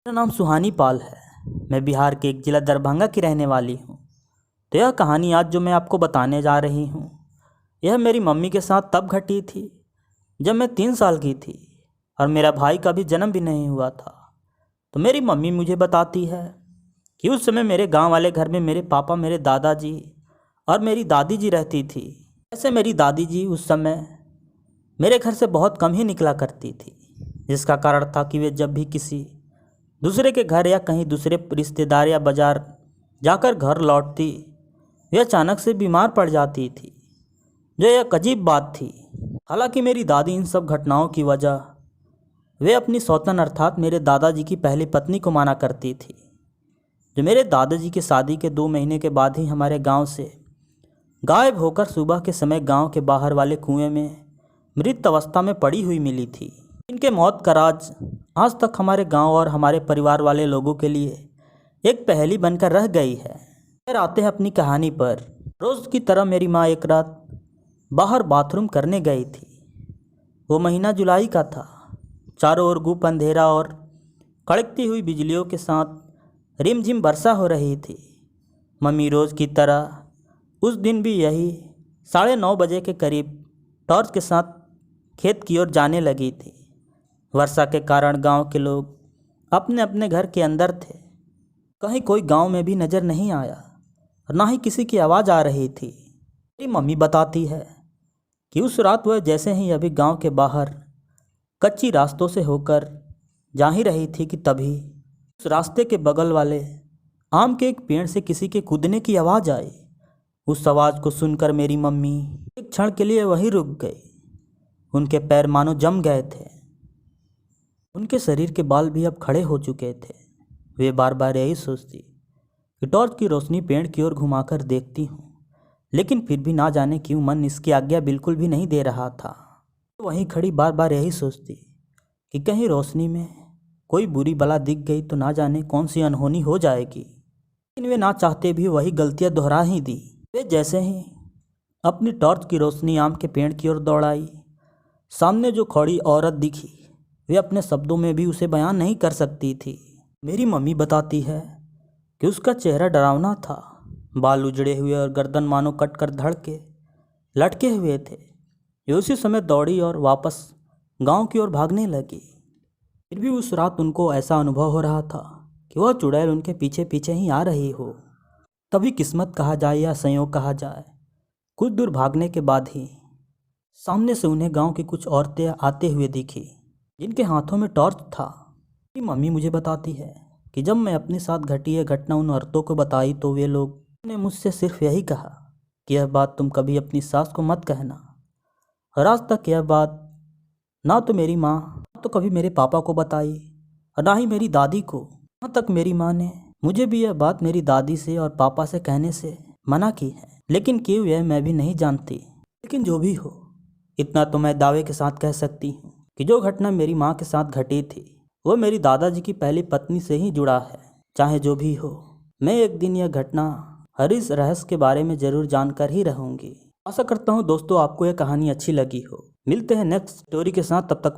मेरा नाम सुहानी पाल है। मैं बिहार के एक ज़िला दरभंगा की रहने वाली हूँ। तो यह कहानी आज जो मैं आपको बताने जा रही हूँ, यह मेरी मम्मी के साथ तब घटी थी जब मैं 3 साल की थी और मेरा भाई का भी जन्म भी नहीं हुआ था। तो मेरी मम्मी मुझे बताती है कि उस समय मेरे गांव वाले घर में मेरे पापा, मेरे दादाजी और मेरी दादी जी रहती थी। ऐसे मेरी दादी जी उस समय मेरे घर से बहुत कम ही निकला करती थी, जिसका कारण था कि वे जब भी किसी दूसरे के घर या कहीं दूसरे रिश्तेदार या बाज़ार जाकर घर लौटती, वे अचानक से बीमार पड़ जाती थी, जो एक अजीब बात थी। हालांकि मेरी दादी इन सब घटनाओं की वजह वे अपनी सौतन अर्थात मेरे दादाजी की पहली पत्नी को माना करती थी, जो मेरे दादाजी की शादी के 2 महीने के बाद ही हमारे गांव से गायब होकर सुबह के समय गांव के बाहर वाले कुएं में मृत अवस्था में पड़ी हुई मिली थी। इनके मौत का राज आज तक हमारे गांव और हमारे परिवार वाले लोगों के लिए एक पहेली बनकर रह गई है। फिर आते हैं अपनी कहानी पर। रोज़ की तरह मेरी माँ एक रात बाहर बाथरूम करने गई थी। वो महीना जुलाई का था। चारों ओर गुप अंधेरा और कड़कती हुई बिजलियों के साथ रिमझिम वर्षा हो रही थी। मम्मी रोज़ की तरह उस दिन भी यही 9:30 बजे के करीब टॉर्च के साथ खेत की ओर जाने लगी थी। वर्षा के कारण गांव के लोग अपने अपने घर के अंदर थे। कहीं कोई गांव में भी नज़र नहीं आया और ना ही किसी की आवाज़ आ रही थी। मेरी मम्मी बताती है कि उस रात वह जैसे ही अभी गांव के बाहर कच्ची रास्तों से होकर जा ही रही थी कि तभी उस रास्ते के बगल वाले आम के एक पेड़ से किसी के कूदने की आवाज़ आई। उस आवाज़ को सुनकर मेरी मम्मी एक क्षण के लिए वहीं रुक गई। उनके पैर मानो जम गए थे। उनके शरीर के बाल भी अब खड़े हो चुके थे। वे बार बार यही सोचती कि टॉर्च की रोशनी पेड़ की ओर घुमाकर देखती हूँ, लेकिन फिर भी ना जाने क्यों मन इसकी आज्ञा बिल्कुल भी नहीं दे रहा था। वहीं खड़ी बार बार यही सोचती कि कहीं रोशनी में कोई बुरी बला दिख गई तो ना जाने कौन सी अनहोनी हो जाएगी। लेकिन वे ना चाहते भी वही गलतियाँ दोहरा ही दी। वे जैसे ही अपनी टॉर्च की रोशनी आम के पेड़ की ओर दौड़ाई, सामने जो खड़ी औरत दिखी, वे अपने शब्दों में भी उसे बयान नहीं कर सकती थी। मेरी मम्मी बताती है कि उसका चेहरा डरावना था। बाल उजड़े हुए और गर्दन मानो कट कर धड़ के लटके हुए थे। वे उसी समय दौड़ी और वापस गांव की ओर भागने लगी। फिर भी उस रात उनको ऐसा अनुभव हो रहा था कि वह चुड़ैल उनके पीछे पीछे ही आ रही हो। तभी किस्मत कहा जाए या संयोग कहा जाए, कुछ दूर भागने के बाद ही सामने से उन्हें गांव की कुछ औरतें आते हुए दिखी, जिनके हाथों में टॉर्च था। मेरी मम्मी मुझे बताती है कि जब मैं अपने साथ घटी यह घटना उन औरतों को बताई तो वे लोग ने मुझसे सिर्फ यही कहा कि यह बात तुम कभी अपनी सास को मत कहना। और आज तक यह बात ना तो मेरी माँ ना तो कभी मेरे पापा को बताई और ना ही मेरी दादी को। यहाँ तक मेरी माँ ने मुझे भी यह बात मेरी दादी से और पापा से कहने से मना की है, लेकिन क्यों यह मैं भी नहीं जानती। लेकिन जो भी हो, इतना तो मैं दावे के साथ कह सकती हूँ कि जो घटना मेरी माँ के साथ घटी थी वो मेरी दादाजी की पहली पत्नी से ही जुड़ा है। चाहे जो भी हो, मैं एक दिन यह घटना हर इस रहस्य के बारे में ज़रूर जानकर ही रहूँगी। आशा करता हूँ दोस्तों आपको यह कहानी अच्छी लगी हो। मिलते हैं नेक्स्ट स्टोरी के साथ, तब तक